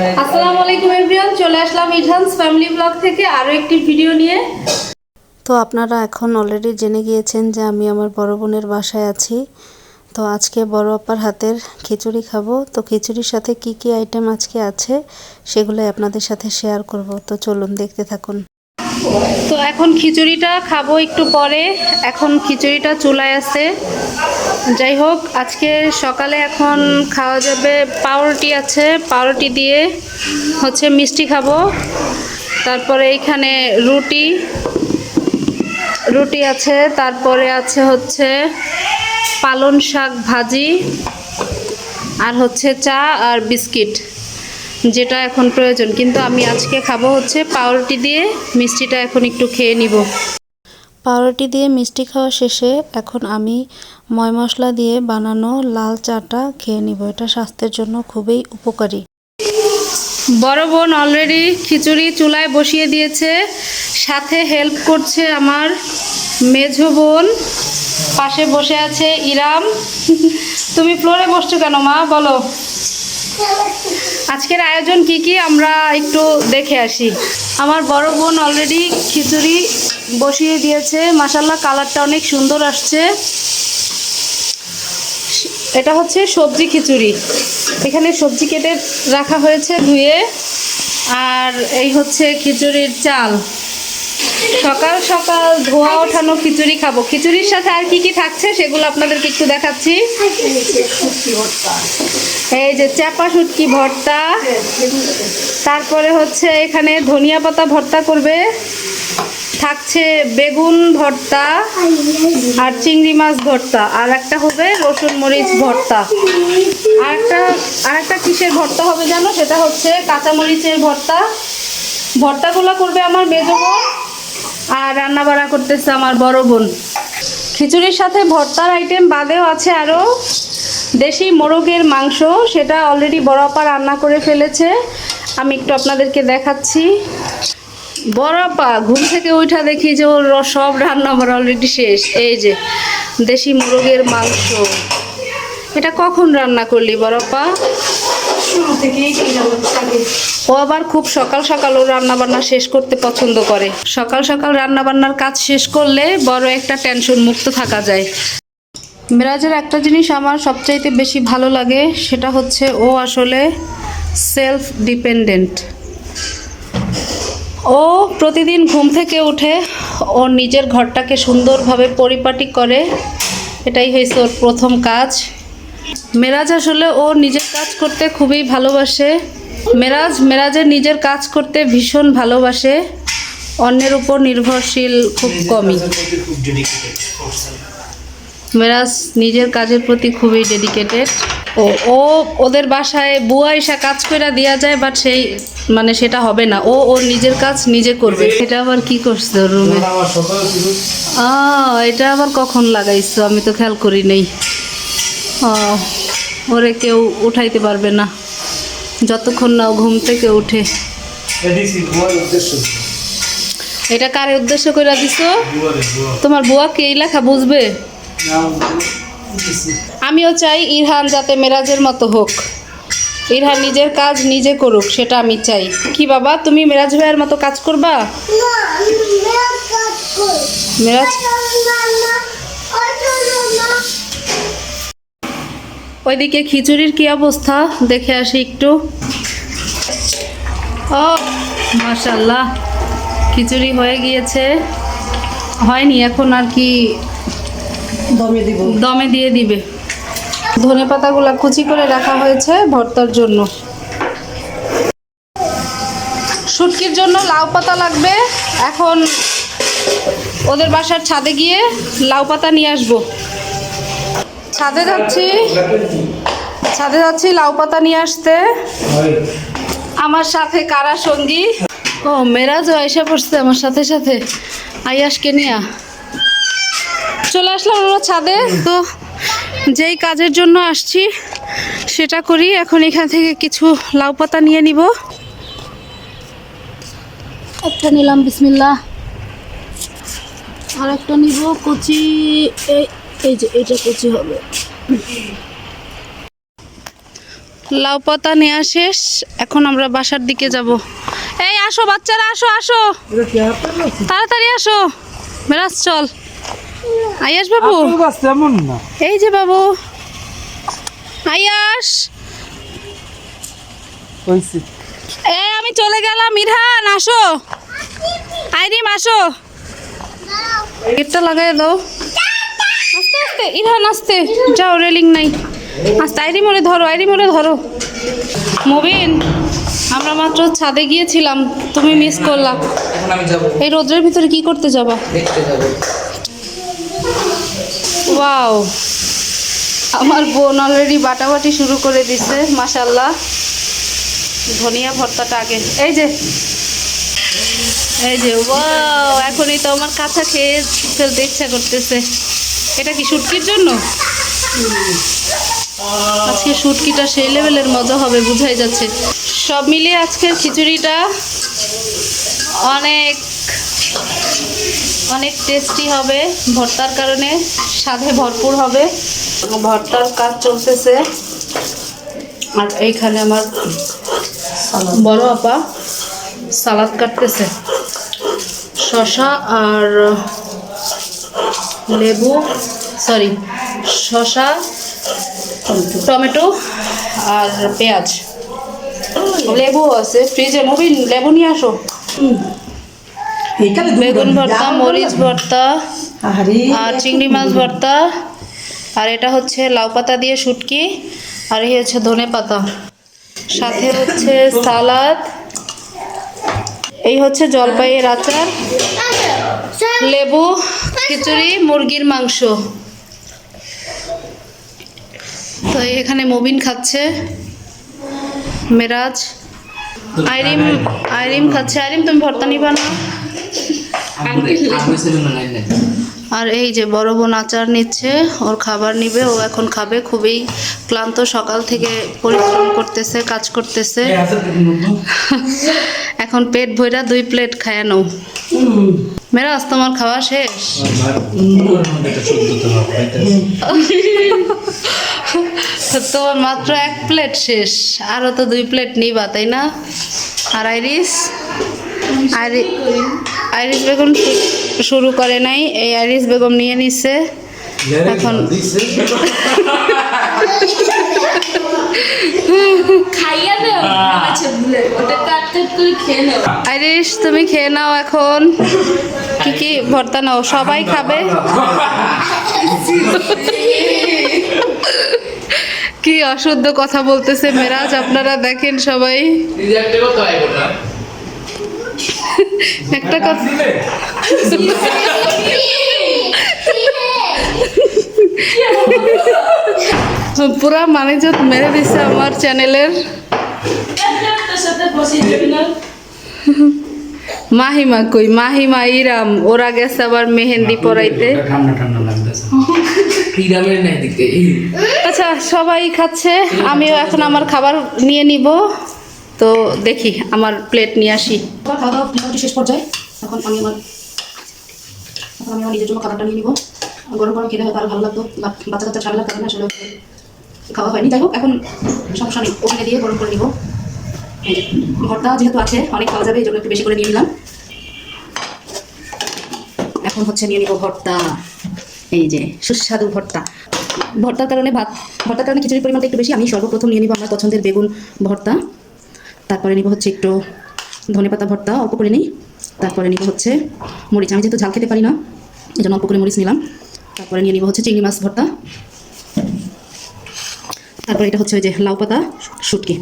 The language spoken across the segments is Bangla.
আসসালামু আলাইকুম এভরিওয়ান, চলে আসলাম ইঠানস ফ্যামিলি ব্লগ থেকে আরও একটি ভিডিও নিয়ে। তো আপনারা এখন অলরেডি জেনে গিয়েছেন যে আমি আমার বড় বোনের বাসায় আছি। তো আজকে বড় আপার হাতের খিচুড়ি খাবো। তো খিচুড়ির সাথে কি কি আইটেম আজকে আছে সেগুলো আপনাদের সাথে শেয়ার করব। তো চলুন দেখতে থাকুন। তো এখন খিচুড়িটা খাবো একটু পরে। এখন খিচুড়িটা চুলায় আছে। যাই হোক, আজকে সকালে এখন খাওয়া যাবে পাউরুটি আছে, পাউরুটি দিয়ে হচ্ছে মিষ্টি খাবো। তারপরে এইখানে রুটি আছে, তারপরে আছে হচ্ছে পালং শাক ভাজি, আর হচ্ছে চা আর বিস্কিট, যেটা এখন প্রয়োজন। কিন্তু আমি আজকে খাবো হচ্ছে পাউরুটি দিয়ে মিষ্টিটা এখন একটু খেয়ে নিব। পাউরুটি দিয়ে মিষ্টি খাওয়া শেষে এখন আমি ময় মশলা দিয়ে বানানো লাল চাটা খেয়ে নিব। এটা স্বাস্থ্যের জন্য খুবই উপকারী। বড় বোন অলরেডি খিচুড়ি চুলায় বসিয়ে দিয়েছে, সাথে হেল্প করছে আমার মেঝো বোন, পাশে বসে আছে ইরাম। তুমি ফ্লোরে বসছো কেন মা, বলো আজকের আয়োজন কি কি আমরা একটু দেখে আসি। আমার বড় বোন অলরেডি খিচুড়ি বসিয়ে দিয়েছে, মাশাআল্লাহ কালারটা অনেক সুন্দর আসছে। এটা হচ্ছে সবজি খিচুড়ি, এখানে সবজি কেটে রাখা হয়েছে ধুয়ে। আর এই হচ্ছে খিচুড়ির চাল। সকাল সকাল ধোয়া ওঠানো খিচুড়ি খাবো। খিচুড়ির সাথে আর কি কি থাকছে সেগুলো আপনাদেরকে একটু দেখাচ্ছি। এই যে চাপা শুটকি ভর্তা, তারপরে হচ্ছে এখানে ধনিয়া পাতা ভর্তা করবে, থাকছে বেগুন ভর্তা আর চিংড়ি মাছ ভর্তা, আর একটা হবে রসুন মরিচ ভর্তা, আর একটা কিসের ভর্তা হবে জানো, সেটা হচ্ছে কাঁচা মরিচের ভর্তা। ভর্তাগুলো করবে আমার মেজো বোন, আর রান্না বাড়া করতেছে আমার বড় বোন। খিচুড়ির সাথে ভর্তার আইটেম বাদেও আছে আরও দেশি মোরগের মাংস, সেটা অলরেডি বড় আপা রান্না করে ফেলেছে। আমি একটু আপনাদেরকে দেখাচ্ছি। বড় আপা ঘুম থেকে উঠা দেখি যে ওর সব রান্না আমার অলরেডি শেষ। এই যে দেশি মোরগের মাংস, এটা কখন রান্না করলি বড় আপা? শুরু থেকেই। ও আবার খুব সকাল সকাল ও রান্নাবান্না শেষ করতে পছন্দ করে। সকাল সকাল রান্নাবান্নার কাজ শেষ করলে বড় একটা টেনশন মুক্ত থাকা যায়। মেরাজের একটা জিনিস আমার সবচাইতে বেশি ভালো লাগে, সেটা হচ্ছে ও আসলে সেলফ ডিপেন্ডেন্ট। ও প্রতিদিন ঘুম থেকে উঠে ও নিজের ঘরটাকে সুন্দরভাবে পরিপাটি করে, এটাই হয়েছে ওর প্রথম কাজ। মেরাজ আসলে ও নিজের কাজ করতে খুবই ভালোবাসে। মেরাজের নিজের কাজ করতে ভীষণ ভালোবাসে, অন্যের উপর নির্ভরশীল খুব কমই। মেরাজ নিজের কাজের প্রতি খুবই ডেডিকেটেড। ও ওদের বাসায় বুয়া এসে কাজ করে দেওয়া যায়, বাট সেটা হবে না। ওর নিজের কাজ নিজে করবে। এটা আবার কি করছে ওর রুমে? এটা আবার কখন লাগাইছো? আমি তো খেয়াল করি নাই। ওরে কেউ উঠাইতে পারবে না যতক্ষণ না ও ঘুম থেকে উঠে। এটা কারে উদ্দেশ্য করে দিছো? তোমার বুয়াকে এই লেখা বুঝবে? আমিও চাই ইরহান যাতে মেরাজের মতো হোক, ইরহান নিজের কাজ নিজে করুক, সেটা আমি চাই। কি বাবা, তুমি মেরাজ ভাইয়ের মতো কাজ করবা? মেরাজ ওইদিকে খিচুড়ির কি অবস্থা দেখে আসি একটু। ও মাশাআল্লাহ, খিচুড়ি হয়ে গিয়েছে। হয়নি এখন, আর কি দমে দিয়ে দিবে। ধনে পাতাগুলা কুচি করে রাখা হয়েছে ভর্তার জন্য। শুটকির জন্য লাউ পাতা লাগবে। এখন ওদের বাসার ছাদে গিয়ে লাউ পাতা নিয়ে আসবো। ছাদে যাচ্ছি লাউ পাতা নিয়ে আসতে। আমার সাথে কারা সঙ্গী? ও মেরাজও এসে পড়ছে আমার সাথে সাথে। আয়াসকে নিয়ে চলে আসলাম আমরা ছাদে। তো যেই কাজের জন্য আসছি সেটা করি। এখন এখান থেকে কিছু লাউ পাতা নিয়ে নিব। একটা নিলাম, বিসমিল্লাহ। আর একটা নিব কচি। এই যে এটা কচি হবে। লাউ পাতা নেওয়া শেষ, এখন আমরা বাসার দিকে যাব। এই আসো বাচ্চারা, আসো আসো, তাড়াতাড়ি আসো। মেরাজ চল, আয়াস বাবু, তেমন না। এই যে বাবু আয়াস। এই আমি চলে গেলাম। ইরহান আসো, আইরিম আসো, গেটটা লাগাই দাও। আস্তে আস্তে ইরহান, আস্তে যাও, রেলিং নাই। আস্তে, আইরিম ওরে ধরো, আইরিম ওরে ধরো। মুবিন, আমরা মাত্র ছাদে গিয়েছিলাম, তুমি মিস করলা। এখন আমি যাব, এই রোদ্রের ভিতরে কি করতে যাবা? দেখতে যাব। ওয়াও, আমার বোন অলরেডি বাটাবাটি শুরু করে দিছে, মাশাল্লাহ। ধনিয়া ভর্তাটা আগে, এই যে এই যে, ওয়াও, এখনই তো আমার কাঁচা খেয়ে ফেলতে ইচ্ছা করতেছে। এটা কি শুটকির জন্য? আজকে শুটকিটা সেই লেভেলের মজা হবে, বুঝাই যাচ্ছে। সব মিলিয়ে আজকের খিচুড়িটা অনেক অনেক টেস্টি হবে, ভর্তার কারণে স্বাদে ভরপুর হবে। ভর্তার কাজ চলতেছে, আর এইখানে আমার বড় আপা সালাদ কাটতেছে, শসা আর লেবু, সরি শসা, টমেটো আর পেঁয়াজ, লেবু আছে ফ্রিজে। মুবিন, লেবু নিয়ে আসো। বেগুন ভর্তা, মরিচ ভর্তা আর চিংড়ি মাছ ভর্তা, আর এটা হচ্ছে লাউ পাতা দিয়ে শুটকি, আর এই হচ্ছে ধনে পাতা, সাথে হচ্ছে সালাদ, এই হচ্ছে জলপাইয়ের আচার, লেবু, খিচুড়ি, মুরগির মাংস। তো এখানে মুবিন খাচ্ছে, মেরাজ, আইরিম আইরিম খাচ্ছে। আইরিম, তুমি ভর্তা নিবা না? আর এই যে বড় বোন আচার নিচ্ছে, ওর খাবার নিবে, ও এখন খাবে। খুবই ক্লান্ত, সকাল থেকে পরিশ্রম করতেছে, কাজ করতেছে। এখন পেট ভইরা 2 প্লেট খায়া নাও। মেরাজ, তোমার খাওয়া শেষ? তোমার মাত্র 1 প্লেট শেষ, আরও তো 2 প্লেট নিবা, তাই না? আর আইরিস, আইরিস বেগম শুরু করে নাই, এই আইরিস বেগম নিয়ে নিচ্ছে এখন। আইরিস, তুমি খেয়ে নাও এখন। কি কি ভর্তা নাও, সবাই খাবে। কি অশুদ্ধ কথা বলতেছে মেরাজ, আপনারা দেখেন সবাই। একটা কথা, পুরা মানিজত মেরে দিছে আমার চ্যানেলের। মাহিমা কই? মাহিমা, ইরাম ওরা গেছে আবার মেহেন্দি পরাইতে। ঠান্ডা ঠান্ডা লাগতেছে। ইরামের নাই দিকে। আচ্ছা, সবাই খাচ্ছে, আমিও এখন আমার খাবার নিয়ে নিব। তো দেখি, আমার প্লেট নিয়ে আসি। খাওয়া দাওয়া মোটামুটি শেষ পর্যায়ে। এখন আমি আমার নিজের জন্য খাবারটা নিয়ে নিব। গরম গরম খেতে হয়তো আরও ভালো লাগতো, বাচ্চা কাচ্চা ঠান্ডার কারণে আসলে খাওয়া হয়নি। যাই হোক, এখন সমস্যা নেই, ওখানে দিয়ে গরম করে নিব। ভর্তা যেহেতু আছে, অনেক খাওয়া যাবে, এই জন্য একটু বেশি করে নিয়ে নিলাম। এখন হচ্ছে নিয়ে নিব ভর্তা, এই যে সুস্বাদু ভর্তা। ভর্তার কারণে খিচুড়ির পরিমাণটা একটু বেশি। আমি সর্বপ্রথম নিয়ে নিব আমার পছন্দের বেগুন ভর্তা, তারপরে নিব হচ্ছে একটু ধনেপাতা ভর্তা, অল্প করে নিই। তারপরে নিব হচ্ছে মরিচ, আমি যেহেতু ঝাল খেতে পারি না, এই জন্য অল্প করে মরিচ নিলাম। তারপরে নিয়ে নিব হচ্ছে চিংড়ি মাছ ভর্তা। তারপরে এটা হচ্ছে ওই যে লাউ পাতা শুটকি,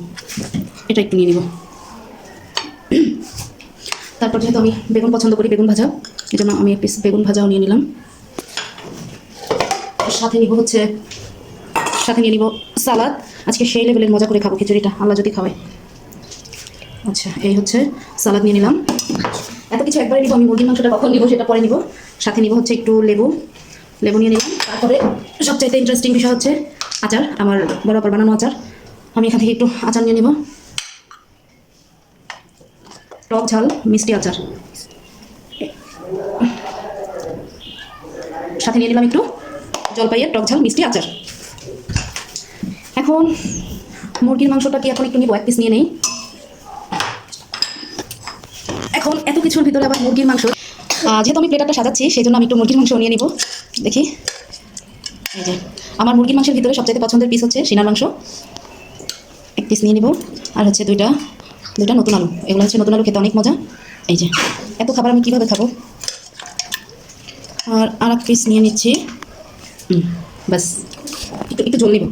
এটা একটু নিয়ে নিব। তারপর যেহেতু আমি বেগুন পছন্দ করি, বেগুন ভাজা, এই জন্য আমি এক পিস বেগুন ভাজাও নিয়ে নিলাম। সাথে নিয়ে নিব সালাদ। আজকে সেই লেভেলের মজা করে খাবো খিচুড়িটা, আল্লাহ যদি খাওয়ায়। আচ্ছা, এই হচ্ছে সালাদ নিয়ে নিলাম। এত কিছু একবারে নিব, আমি মুরগির মাংসটা কখন নিব সেটা পরে নিব। সাথে নিব হচ্ছে একটু লেবু নিয়ে নিলাম। তারপরে সবচাইতে ইন্টারেস্টিং বিষয় হচ্ছে আচার, আমার বড় আপার বানানো আচার। আমি এখান থেকে একটু আচার নিয়ে নিব, টক ঝাল মিষ্টি আচার। সাথে নিয়ে নিলাম একটু জলপাইয়ের টক ঝাল মিষ্টি আচার। এখন মুরগির মাংসটা কি এখন একটু নিবো, 1 পিস নিয়ে নেই। এখন এত কিছুর ভিতরে আবার মুরগির মাংস, যেহেতু আমি প্লেটারটা সাজাচ্ছি সেই জন্য আমি একটু মুরগির মাংস নিয়ে নিব। দেখি, এই যে আমার মুরগির মাংসের ভিতরে সবচেয়ে পছন্দের পিস হচ্ছে সিনার মাংস, 1 পিস নিয়ে নিব। আর হচ্ছে দুইটা নতুন আলু, এগুলো হচ্ছে নতুন আলু, খেতে অনেক মজা। এই যে এত খাবার আমি কীভাবে খাবো। আর 1 পিস নিয়ে নিচ্ছি, ব্যাস একটু ঝোল নিব।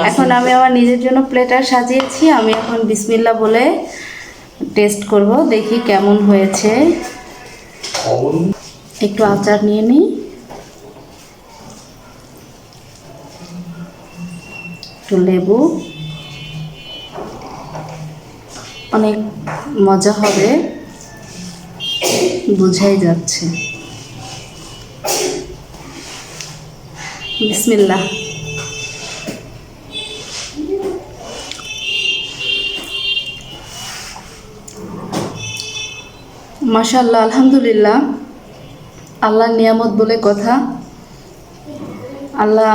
এখন আমি আমার নিজের জন্য প্লেটার সাজিয়েছি, আমি এখন বিসমিল্লাহ বলে টেস্ট করব, দেখি কেমন হয়েছে। একটু আচার নিয়ে নিই, একটু লেবু, অনেক মজা হবে বোঝাই যাচ্ছে। বিসমিল্লাহ। মাশাআল্লাহ, আলহামদুলিল্লাহ, আল্লাহর নিয়ামত বলে কথা। আল্লাহ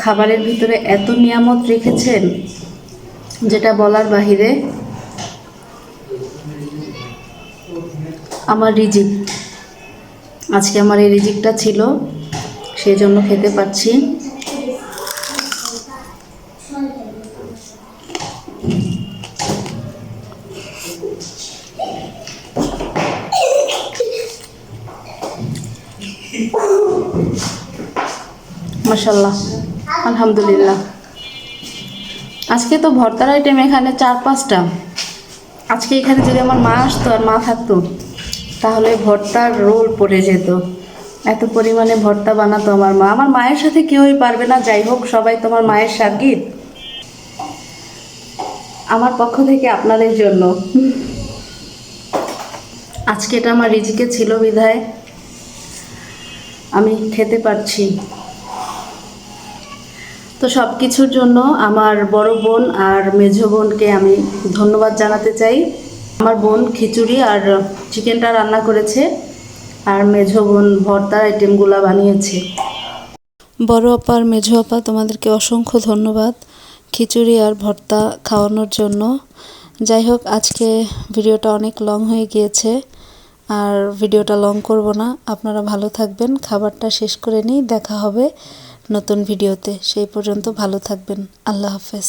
খাবারের ভিতরে এত নিয়ামত রেখেছেন যেটা বলার বাহিরে। আমার রিজিক, আজকে আমার এই রিজিকটা ছিল, সেই জন্য খেতে পাচ্ছি। মাশাআল্লাহ, আলহামদুলিল্লাহ। আজকে তো ভর্তার আইটেম এখানে 4-5টা। আজকে এখানে যদি আমার মা আসতো আর মা থাকতো তাহলে ভর্তার রোল পড়ে যেত, এত পরিমাণে ভর্তা বানাতো আমার মা। আমার মায়ের সাথে কেউই পারবে না, যাই হোক সবাই তোমার মায়ের শাগিদ। আমার পক্ষ থেকে আপনাদের জন্য আজকে এটা আমার রিজিকে ছিল বিধায় আমি খেতে পারছি। তো সব কিছুর জন্য আমার বড় বোন আর মেঝো বোনকে আমি ধন্যবাদ জানাতে চাই। আমার বোন খিচুড়ি আর চিকেনটা রান্না করেছে, আর মেঝো বোন ভর্তার আইটেমগুলো বানিয়েছে। বড় আপা আর মেঝো আপা, তোমাদেরকে অসংখ্য ধন্যবাদ খিচুড়ি আর ভর্তা খাওয়ানোর জন্য। যাই হোক, আজকে ভিডিওটা অনেক লং হয়ে গিয়েছে, আর ভিডিওটা লং করব না। আপনারা ভালো থাকবেন, খাবারটা শেষ করে নিই, দেখা হবে নতুন ভিডিওতে। সেই পর্যন্ত ভালো থাকবেন, আল্লাহ হাফেজ।